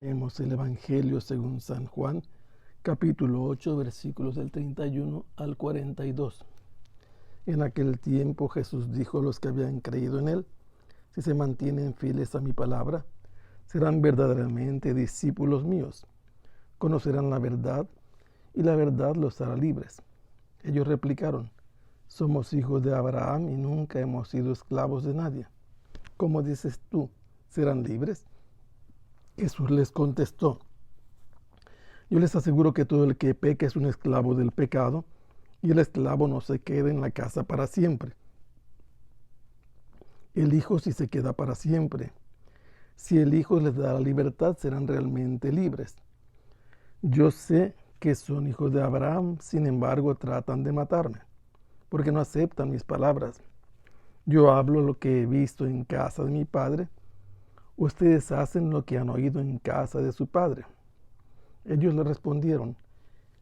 Leemos el Evangelio según San Juan, capítulo 8, versículos del 31 al 42. En aquel tiempo Jesús dijo a los que habían creído en él: si se mantienen fieles a mi palabra, serán verdaderamente discípulos míos. Conocerán la verdad y la verdad los hará libres. Ellos replicaron: somos hijos de Abraham y nunca hemos sido esclavos de nadie. ¿Cómo dices tú, serán libres? Jesús les contestó: yo les aseguro que todo el que peca es un esclavo del pecado, y el esclavo no se queda en la casa para siempre. El Hijo sí se queda para siempre. Si el Hijo les da la libertad, serán realmente libres. Yo sé que son hijos de Abraham, sin embargo tratan de matarme, porque no aceptan mis palabras. Yo hablo lo que he visto en casa de mi Padre. Ustedes hacen lo que han oído en casa de su padre. Ellos le respondieron: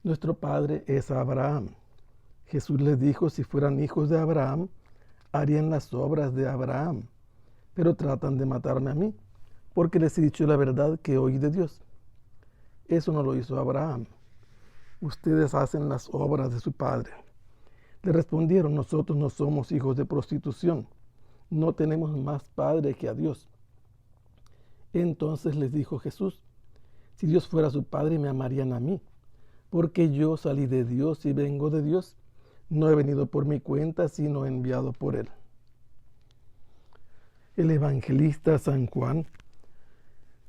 nuestro padre es Abraham. Jesús les dijo: si fueran hijos de Abraham, harían las obras de Abraham, pero tratan de matarme a mí, porque les he dicho la verdad que oí de Dios. Eso no lo hizo Abraham. Ustedes hacen las obras de su padre. Le respondieron: nosotros no somos hijos de prostitución, no tenemos más padre que a Dios. Entonces les dijo Jesús: si Dios fuera su padre, me amarían a mí, porque yo salí de Dios y vengo de Dios. No he venido por mi cuenta, sino enviado por él. El evangelista San Juan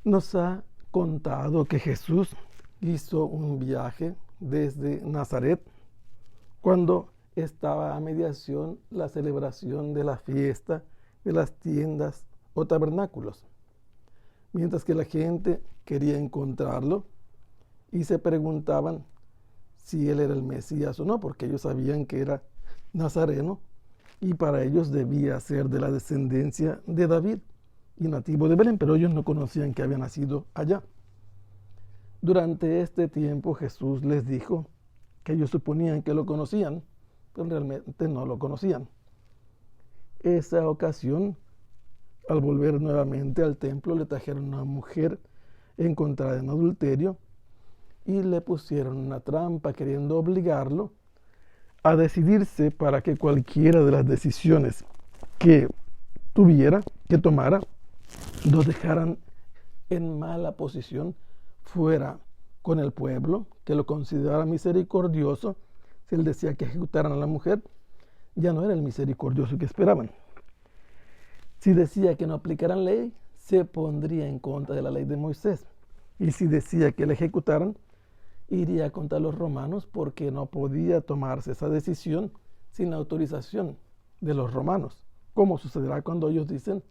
nos ha contado que Jesús hizo un viaje desde Nazaret cuando estaba a mediación la celebración de la fiesta de las tiendas o tabernáculos. Mientras que la gente quería encontrarlo y se preguntaban si él era el Mesías o no, porque ellos sabían que era nazareno y para ellos debía ser de la descendencia de David y nativo de Belén, pero ellos no conocían que había nacido allá. Durante este tiempo Jesús les dijo que ellos suponían que lo conocían, pero realmente no lo conocían. Esa ocasión, al volver nuevamente al templo, le trajeron a una mujer encontrada en adulterio y le pusieron una trampa queriendo obligarlo a decidirse para que cualquiera de las decisiones que tomara, lo dejaran en mala posición fuera con el pueblo, que lo considerara misericordioso. Si él decía que ejecutaran a la mujer, ya no era el misericordioso que esperaban. Si decía que no aplicaran ley, se pondría en contra de la ley de Moisés. Y si decía que la ejecutaran, iría contra los romanos, porque no podía tomarse esa decisión sin la autorización de los romanos. ¿Cómo sucederá cuando ellos dicen: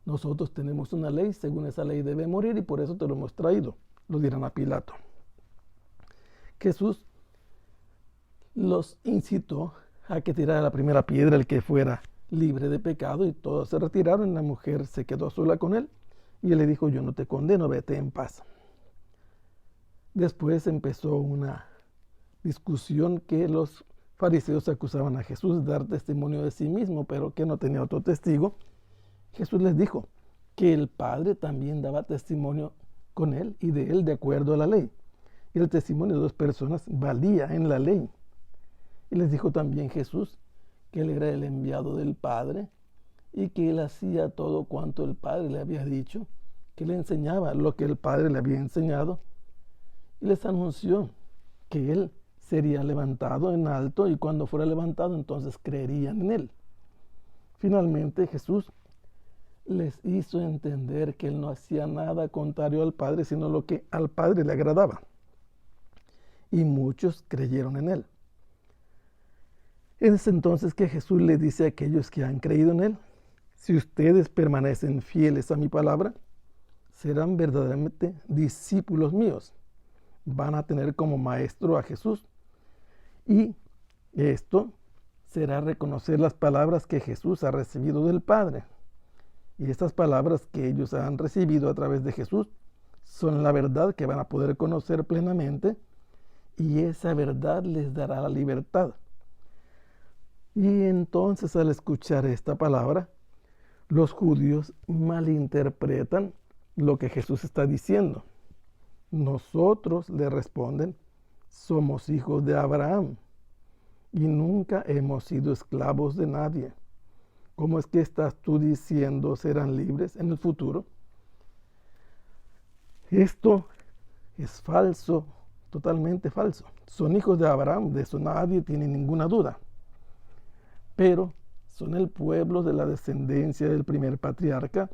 nosotros tenemos una ley, según esa ley debe morir y por eso te lo hemos traído? Lo dirán a Pilato. Jesús los incitó a que tirara la primera piedra el que fuera libre de pecado, y todos se retiraron. La mujer se quedó sola con él y él le dijo: yo no te condeno, vete en paz. Después empezó una discusión que los fariseos acusaban a Jesús de dar testimonio de sí mismo, pero que no tenía otro testigo. Jesús les dijo que el Padre también daba testimonio con él y de él de acuerdo a la ley. Y el testimonio de dos personas valía en la ley. Y les dijo también Jesús que él era el enviado del Padre y que él hacía todo cuanto el Padre le había dicho, que le enseñaba lo que el Padre le había enseñado, y les anunció que él sería levantado en alto, y cuando fuera levantado entonces creerían en él. Finalmente Jesús les hizo entender que él no hacía nada contrario al Padre, sino lo que al Padre le agradaba, y muchos creyeron en él. Es entonces que Jesús le dice a aquellos que han creído en él: si ustedes permanecen fieles a mi palabra, serán verdaderamente discípulos míos. Van a tener como maestro a Jesús, y esto será reconocer las palabras que Jesús ha recibido del Padre. Y estas palabras que ellos han recibido a través de Jesús son la verdad que van a poder conocer plenamente, y esa verdad les dará la libertad. Y entonces, al escuchar esta palabra, los judíos malinterpretan lo que Jesús está diciendo. Nosotros, le responden, somos hijos de Abraham y nunca hemos sido esclavos de nadie. ¿Cómo es que estás tú diciendo serán libres en el futuro? Esto es falso, totalmente falso. Son hijos de Abraham, de eso nadie tiene ninguna duda. Pero son el pueblo de la descendencia del primer patriarca.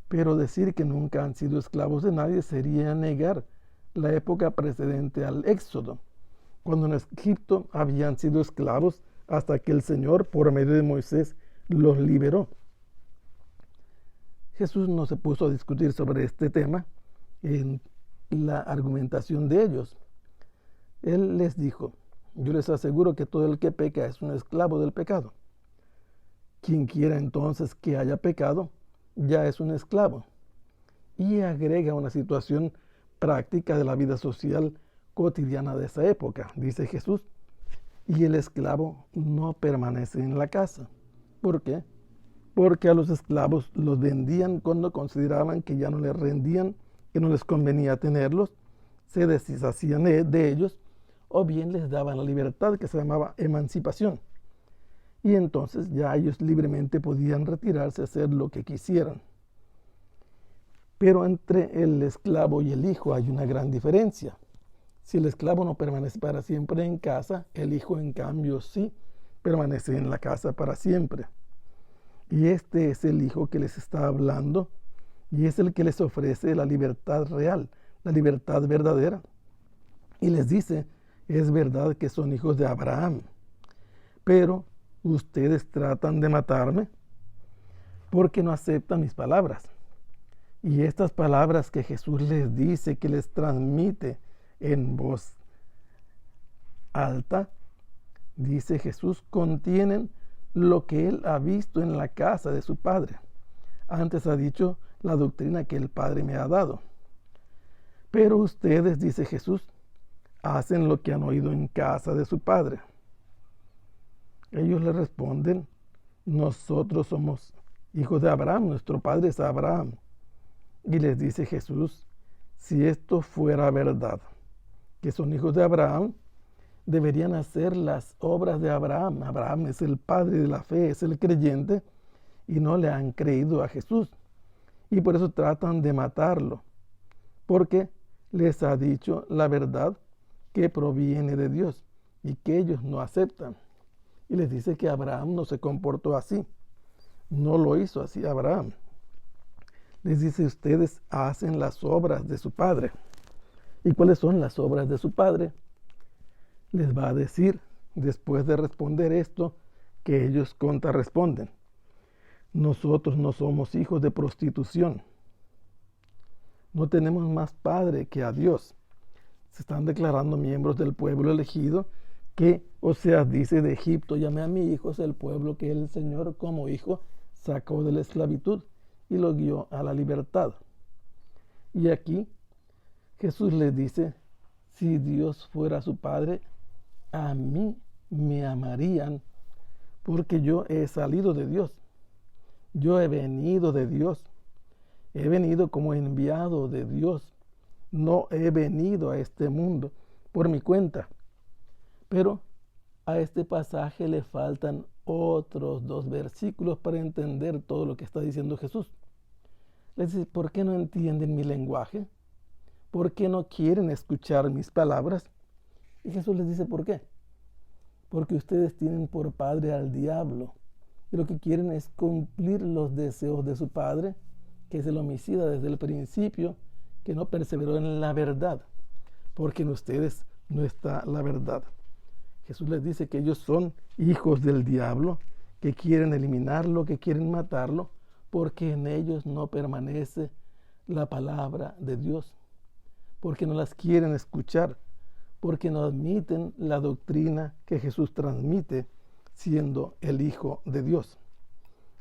Pero decir que nunca han sido esclavos de nadie sería negar la época precedente al Éxodo, cuando en Egipto habían sido esclavos hasta que el Señor, por medio de Moisés, los liberó. Jesús no se puso a discutir sobre este tema en la argumentación de ellos. Él les dijo, yo les aseguro que todo el que peca es un esclavo del pecado. Quien quiera entonces que haya pecado, ya es un esclavo. Y agrega una situación práctica de la vida social cotidiana de esa época, dice Jesús, y el esclavo no permanece en la casa. ¿Por qué? Porque a los esclavos los vendían cuando consideraban que ya no les rendían, que no les convenía tenerlos, se deshacían de ellos, o bien les daban la libertad que se llamaba emancipación. Y entonces ya ellos libremente podían retirarse a hacer lo que quisieran. Pero entre el esclavo y el hijo hay una gran diferencia. Si el esclavo no permanece para siempre en casa, el hijo en cambio sí permanece en la casa para siempre. Y este es el hijo que les está hablando y es el que les ofrece la libertad real, la libertad verdadera. Y les dice, es verdad que son hijos de Abraham, pero ustedes tratan de matarme porque no aceptan mis palabras. Y estas palabras que Jesús les dice, que les transmite en voz alta, dice Jesús, contienen lo que él ha visto en la casa de su Padre. Antes ha dicho la doctrina que el Padre me ha dado. Pero ustedes, dice Jesús, hacen lo que han oído en casa de su Padre. Ellos le responden, nosotros somos hijos de Abraham, nuestro padre es Abraham. Y les dice Jesús, si esto fuera verdad, que son hijos de Abraham, deberían hacer las obras de Abraham. Abraham es el padre de la fe, es el creyente, y no le han creído a Jesús. Y por eso tratan de matarlo, porque les ha dicho la verdad que proviene de Dios y que ellos no aceptan. Y les dice que Abraham no se comportó así, no lo hizo así Abraham. Les dice, ustedes hacen las obras de su padre. ¿Y cuáles son las obras de su padre? Les va a decir, después de responder esto, que ellos contrarresponden. Nosotros no somos hijos de prostitución. No tenemos más padre que a Dios. Se están declarando miembros del pueblo elegido que, o sea, dice de Egipto, llamé a mi hijo, es el pueblo que el Señor como hijo sacó de la esclavitud y lo guió a la libertad. Y aquí Jesús les dice, si Dios fuera su Padre, a mí me amarían, porque yo he salido de Dios. Yo he venido de Dios. He venido como enviado de Dios. No he venido a este mundo por mi cuenta. Pero a este pasaje le faltan otros 2 versículos para entender todo lo que está diciendo Jesús. Les dice, ¿por qué no entienden mi lenguaje? ¿Por qué no quieren escuchar mis palabras? Y Jesús les dice, ¿por qué? Porque ustedes tienen por padre al diablo. Y lo que quieren es cumplir los deseos de su padre, que es el homicida desde el principio, que no perseveró en la verdad, porque en ustedes no está la verdad. Jesús les dice que ellos son hijos del diablo, que quieren eliminarlo, que quieren matarlo, porque en ellos no permanece la palabra de Dios, porque no las quieren escuchar, porque no admiten la doctrina que Jesús transmite siendo el Hijo de Dios.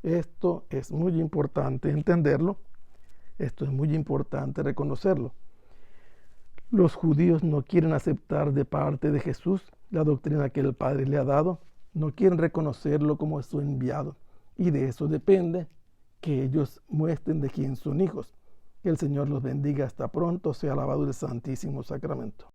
Esto es muy importante entenderlo, esto es muy importante reconocerlo. Los judíos no quieren aceptar de parte de Jesús la doctrina que el Padre le ha dado, no quieren reconocerlo como su enviado, y de eso depende que ellos muestren de quién son hijos. Que el Señor los bendiga. Hasta pronto. Sea alabado el Santísimo Sacramento.